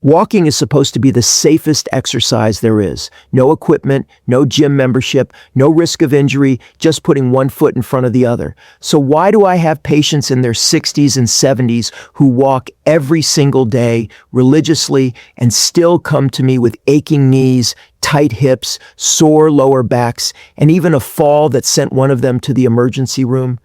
Walking is supposed to be the safest exercise there is. No equipment, no gym membership, no risk of injury, just putting one foot in front of the other. So why do I have patients in their 60s and 70s who walk every single day religiously and still come to me with aching knees, tight hips, sore lower backs, and even a fall that sent one of them to the emergency room?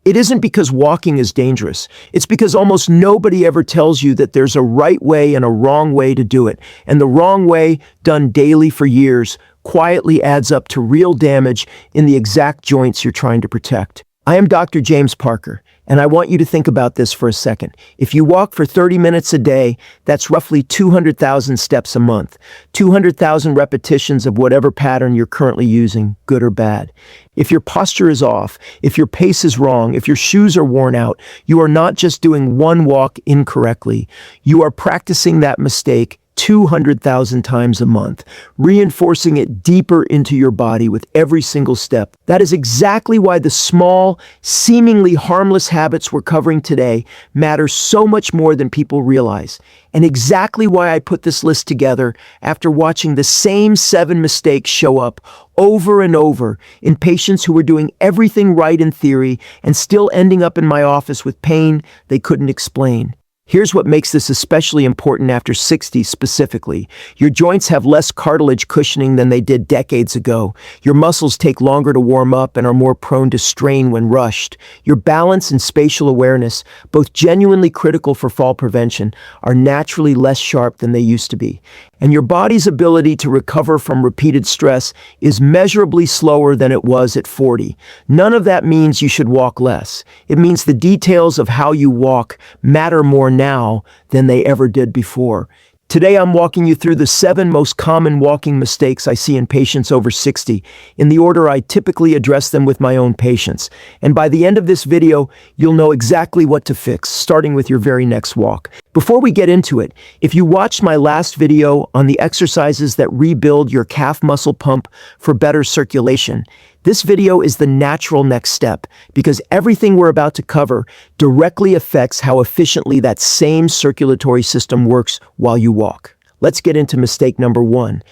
It isn't because walking is dangerous. It's because almost nobody ever tells you that there's a right way and a wrong way to do it. And the wrong way, done daily for years, quietly adds up to real damage in the exact joints you're trying to protect. I am Dr. James Parker, and I want you to think about this for a second. If you walk for 30 minutes a day, that's roughly 200,000 steps a month, 200,000 repetitions of whatever pattern you're currently using, good or bad. If your posture is off, if your pace is wrong, if your shoes are worn out, you are not just doing one walk incorrectly. You are practicing that mistake 200,000 times a month, reinforcing it deeper into your body with every single step. That is exactly why the small, seemingly harmless habits we're covering today matter so much more than people realize. And exactly why I put this list together after watching the same 7 mistakes show up over and over in patients who were doing everything right in theory and still ending up in my office with pain they couldn't explain. Here's what makes this especially important after 60 specifically. Your joints have less cartilage cushioning than they did decades ago. Your muscles take longer to warm up and are more prone to strain when rushed. Your balance and spatial awareness, both genuinely critical for fall prevention, are naturally less sharp than they used to be. And your body's ability to recover from repeated stress is measurably slower than it was at 40. None of that means you should walk less. It means the details of how you walk matter more now than they ever did before. Today, I'm walking you through the 7 most common walking mistakes I see in patients over 60, in the order I typically address them with my own patients. And by the end of this video, you'll know exactly what to fix, starting with your very next walk. Before we get into it, if you watched my last video on the exercises that rebuild your calf muscle pump for better circulation, this video is the natural next step because everything we're about to cover directly affects how efficiently that same circulatory system works while you walk. Let's get into mistake number 1.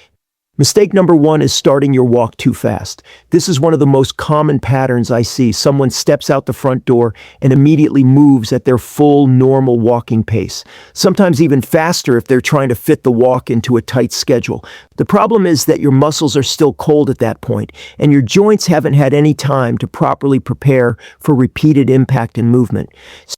Mistake number 1 is starting your walk too fast. This is one of the most common patterns I see. Someone steps out the front door and immediately moves at their full normal walking pace, sometimes even faster if they're trying to fit the walk into a tight schedule. The problem is that your muscles are still cold at that point, and your joints haven't had any time to properly prepare for repeated impact and movement.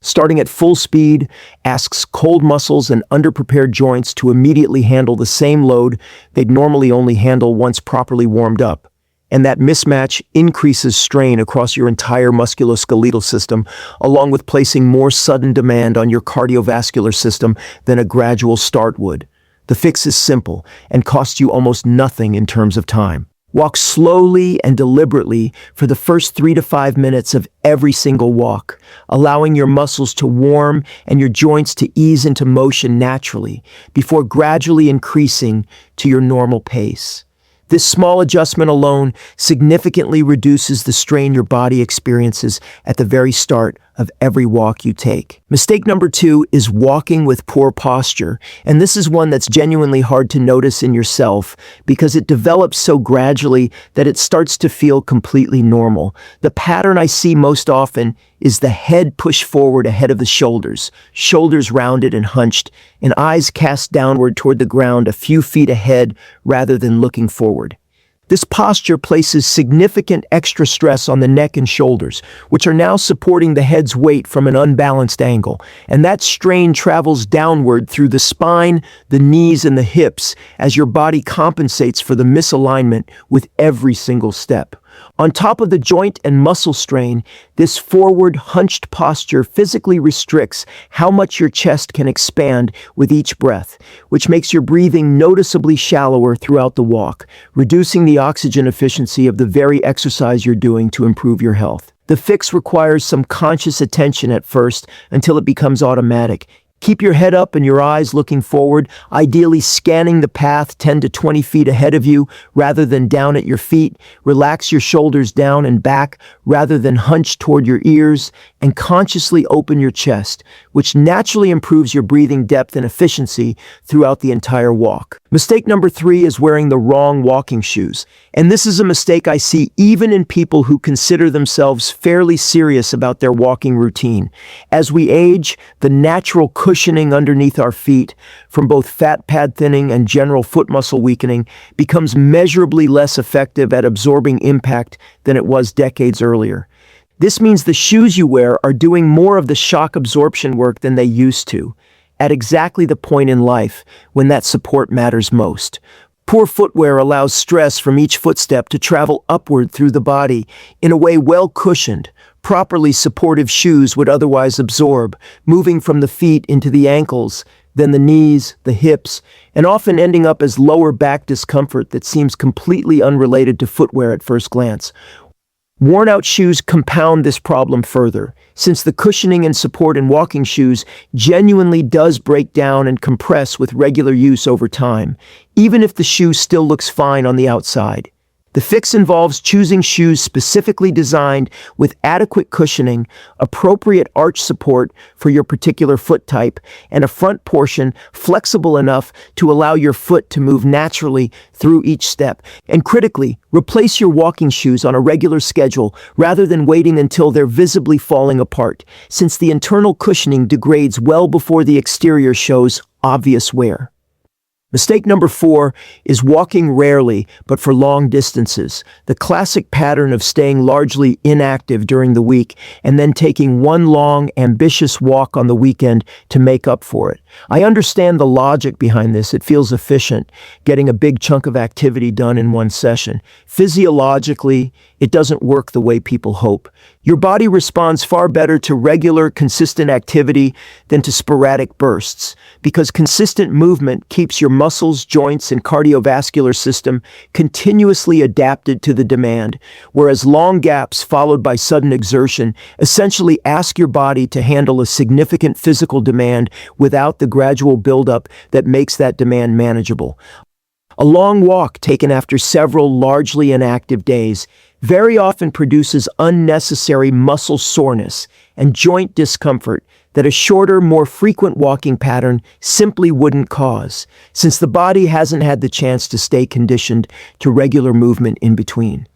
Starting at full speed asks cold muscles and underprepared joints to immediately handle the same load they'd normally only handle once properly warmed up. And that mismatch increases strain across your entire musculoskeletal system, along with placing more sudden demand on your cardiovascular system than a gradual start would. The fix is simple and costs you almost nothing in terms of time. Walk slowly and deliberately for the first 3 to 5 minutes of every single walk, allowing your muscles to warm and your joints to ease into motion naturally before gradually increasing to your normal pace. This small adjustment alone significantly reduces the strain your body experiences at the very start of every walk you take. Mistake number 2 is walking with poor posture, and this is one that's genuinely hard to notice in yourself because it develops so gradually that it starts to feel completely normal. The pattern I see most often is the head pushed forward ahead of the shoulders, shoulders rounded and hunched, and eyes cast downward toward the ground a few feet ahead rather than looking forward. This posture places significant extra stress on the neck and shoulders, which are now supporting the head's weight from an unbalanced angle, and that strain travels downward through the spine, the knees, and the hips as your body compensates for the misalignment with every single step. On top of the joint and muscle strain, this forward hunched posture physically restricts how much your chest can expand with each breath, which makes your breathing noticeably shallower throughout the walk, reducing the oxygen efficiency of the very exercise you're doing to improve your health. The fix requires some conscious attention at first until it becomes automatic. Keep your head up and your eyes looking forward, ideally scanning the path 10 to 20 feet ahead of you rather than down at your feet. Relax your shoulders down and back rather than hunched toward your ears, and consciously open your chest, which naturally improves your breathing depth and efficiency throughout the entire walk. Mistake number 3 is wearing the wrong walking shoes. And this is a mistake I see even in people who consider themselves fairly serious about their walking routine. As we age, the natural cushioning underneath our feet, from both fat pad thinning and general foot muscle weakening, becomes measurably less effective at absorbing impact than it was decades earlier. This means the shoes you wear are doing more of the shock absorption work than they used to, at exactly the point in life when that support matters most. Poor footwear allows stress from each footstep to travel upward through the body in a way well cushioned. Properly supportive shoes would otherwise absorb, moving from the feet into the ankles, then the knees, the hips, and often ending up as lower back discomfort that seems completely unrelated to footwear at first glance. Worn-out shoes compound this problem further, since the cushioning and support in walking shoes genuinely does break down and compress with regular use over time, even if the shoe still looks fine on the outside. The fix involves choosing shoes specifically designed with adequate cushioning, appropriate arch support for your particular foot type, and a front portion flexible enough to allow your foot to move naturally through each step. And critically, replace your walking shoes on a regular schedule rather than waiting until they're visibly falling apart, since the internal cushioning degrades well before the exterior shows obvious wear. Mistake number 4 is walking rarely, but for long distances, the classic pattern of staying largely inactive during the week and then taking one long, ambitious walk on the weekend to make up for it. I understand the logic behind this. It feels efficient, getting a big chunk of activity done in one session. Physiologically, it doesn't work the way people hope. Your body responds far better to regular, consistent activity than to sporadic bursts, because consistent movement keeps your muscles, joints, and cardiovascular system continuously adapted to the demand, whereas long gaps followed by sudden exertion essentially ask your body to handle a significant physical demand without the gradual buildup that makes that demand manageable. A long walk taken after several largely inactive days very often produces unnecessary muscle soreness and joint discomfort that a shorter, more frequent walking pattern simply wouldn't cause, since the body hasn't had the chance to stay conditioned to regular movement in between.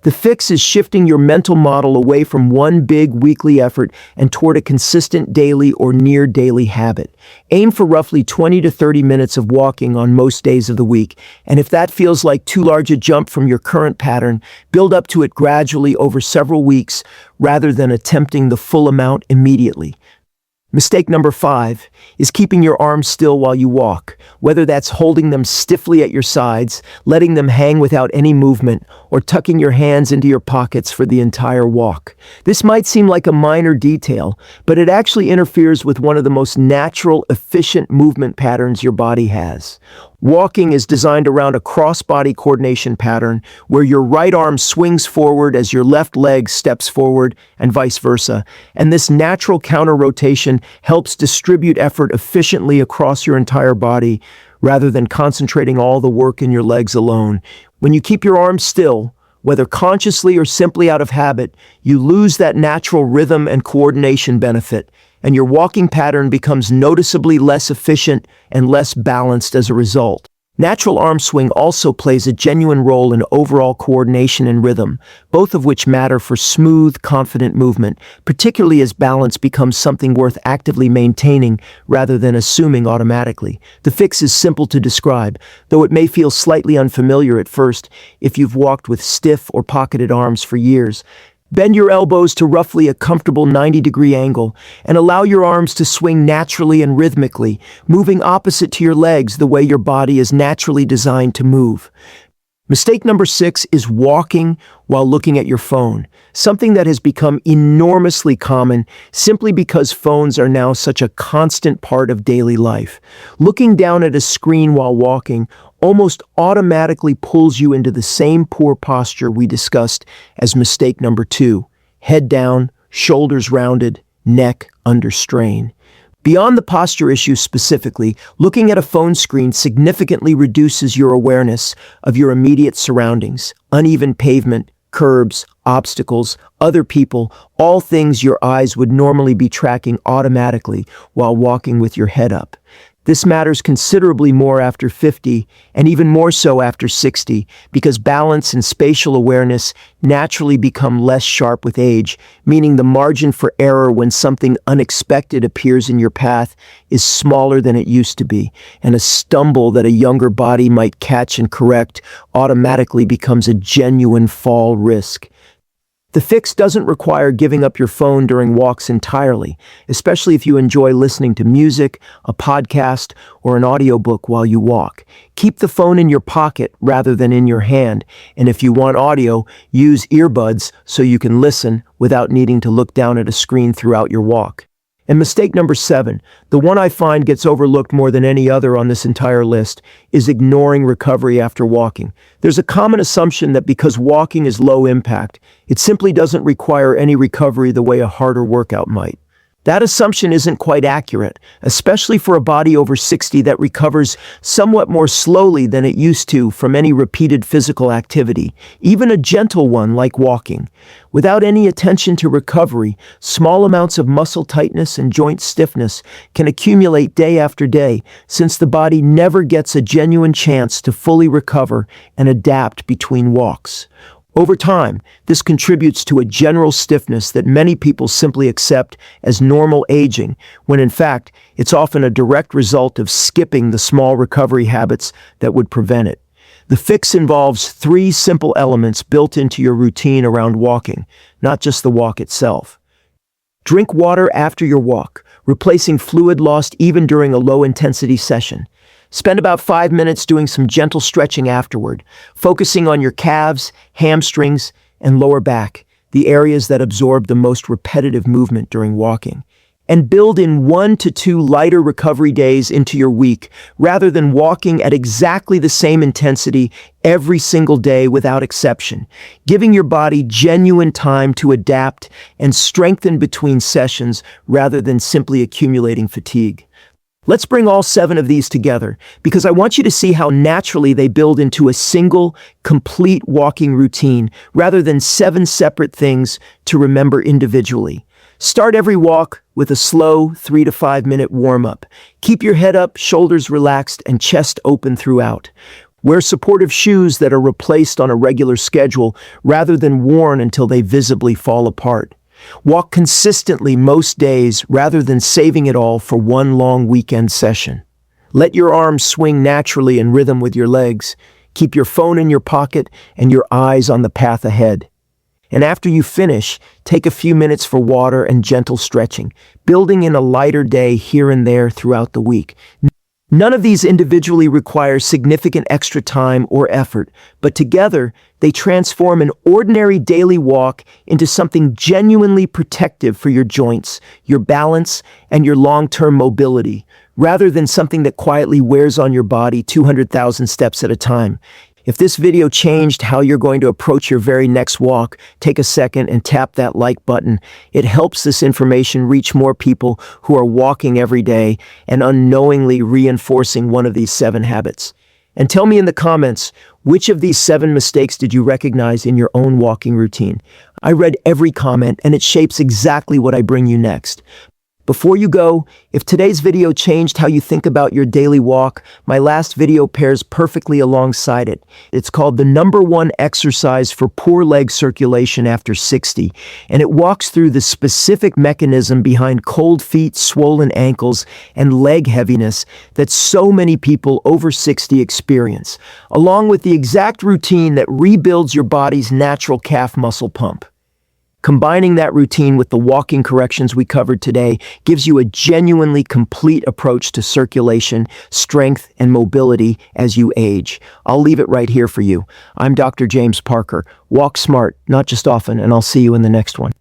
The fix is shifting your mental model away from one big weekly effort and toward a consistent daily or near daily habit. Aim for roughly 20 to 30 minutes of walking on most days of the week, and if that feels like too large a jump from your current pattern, build up to it gradually over several weeks rather than attempting the full amount immediately. Mistake number 5 is keeping your arms still while you walk, whether that's holding them stiffly at your sides, letting them hang without any movement, or tucking your hands into your pockets for the entire walk. This might seem like a minor detail, but it actually interferes with one of the most natural, efficient movement patterns your body has. Walking is designed around a cross-body coordination pattern where your right arm swings forward as your left leg steps forward and vice versa, and this natural counter-rotation helps distribute effort efficiently across your entire body rather than concentrating all the work in your legs alone. When you keep your arms still, whether consciously or simply out of habit, you lose that natural rhythm and coordination benefit, and your walking pattern becomes noticeably less efficient and less balanced as a result. Natural arm swing also plays a genuine role in overall coordination and rhythm, both of which matter for smooth, confident movement, particularly as balance becomes something worth actively maintaining rather than assuming automatically. The fix is simple to describe, though it may feel slightly unfamiliar at first if you've walked with stiff or pocketed arms for years. Bend your elbows to roughly a comfortable 90-degree angle and allow your arms to swing naturally and rhythmically, moving opposite to your legs the way your body is naturally designed to move. Mistake number 6 is walking while looking at your phone, something that has become enormously common simply because phones are now such a constant part of daily life. Looking down at a screen while walking almost automatically pulls you into the same poor posture we discussed as mistake number 2, head down, shoulders rounded, neck under strain. Beyond the posture issue specifically, looking at a phone screen significantly reduces your awareness of your immediate surroundings, uneven pavement, curbs, obstacles, other people, all things your eyes would normally be tracking automatically while walking with your head up. This matters considerably more after 50, and even more so after 60, because balance and spatial awareness naturally become less sharp with age, meaning the margin for error when something unexpected appears in your path is smaller than it used to be, and a stumble that a younger body might catch and correct automatically becomes a genuine fall risk. The fix doesn't require giving up your phone during walks entirely, especially if you enjoy listening to music, a podcast, or an audiobook while you walk. Keep the phone in your pocket rather than in your hand, and if you want audio, use earbuds so you can listen without needing to look down at a screen throughout your walk. And mistake number 7, the one I find gets overlooked more than any other on this entire list, is ignoring recovery after walking. There's a common assumption that because walking is low impact, it simply doesn't require any recovery the way a harder workout might. That assumption isn't quite accurate, especially for a body over 60 that recovers somewhat more slowly than it used to from any repeated physical activity, even a gentle one like walking. Without any attention to recovery, small amounts of muscle tightness and joint stiffness can accumulate day after day, since the body never gets a genuine chance to fully recover and adapt between walks. Over time, this contributes to a general stiffness that many people simply accept as normal aging, when in fact, it's often a direct result of skipping the small recovery habits that would prevent it. The fix involves 3 simple elements built into your routine around walking, not just the walk itself. Drink water after your walk, replacing fluid lost even during a low-intensity session. Spend about 5 minutes doing some gentle stretching afterward, focusing on your calves, hamstrings, and lower back, the areas that absorb the most repetitive movement during walking. And build in 1 to 2 lighter recovery days into your week, rather than walking at exactly the same intensity every single day without exception, giving your body genuine time to adapt and strengthen between sessions rather than simply accumulating fatigue. Let's bring all 7 of these together, because I want you to see how naturally they build into a single, complete walking routine, rather than 7 separate things to remember individually. Start every walk with a slow 3 to 5 minute warm-up. Keep your head up, shoulders relaxed, and chest open throughout. Wear supportive shoes that are replaced on a regular schedule, rather than worn until they visibly fall apart. Walk consistently most days rather than saving it all for one long weekend session. Let your arms swing naturally in rhythm with your legs. Keep your phone in your pocket and your eyes on the path ahead. And after you finish, take a few minutes for water and gentle stretching, building in a lighter day here and there throughout the week. None of these individually require significant extra time or effort, but together they transform an ordinary daily walk into something genuinely protective for your joints, your balance, and your long-term mobility, rather than something that quietly wears on your body 200,000 steps at a time. If this video changed how you're going to approach your very next walk, take a second and tap that like button. It helps this information reach more people who are walking every day and unknowingly reinforcing one of these 7 habits. And tell me in the comments, which of these 7 mistakes did you recognize in your own walking routine? I read every comment, and it shapes exactly what I bring you next. Before you go, if today's video changed how you think about your daily walk, my last video pairs perfectly alongside it. It's called the #1 exercise for poor leg circulation after 60, and it walks through the specific mechanism behind cold feet, swollen ankles, and leg heaviness that so many people over 60 experience, along with the exact routine that rebuilds your body's natural calf muscle pump. Combining that routine with the walking corrections we covered today gives you a genuinely complete approach to circulation, strength, and mobility as you age. I'll leave it right here for you. I'm Dr. James Parker. Walk smart, not just often, and I'll see you in the next one.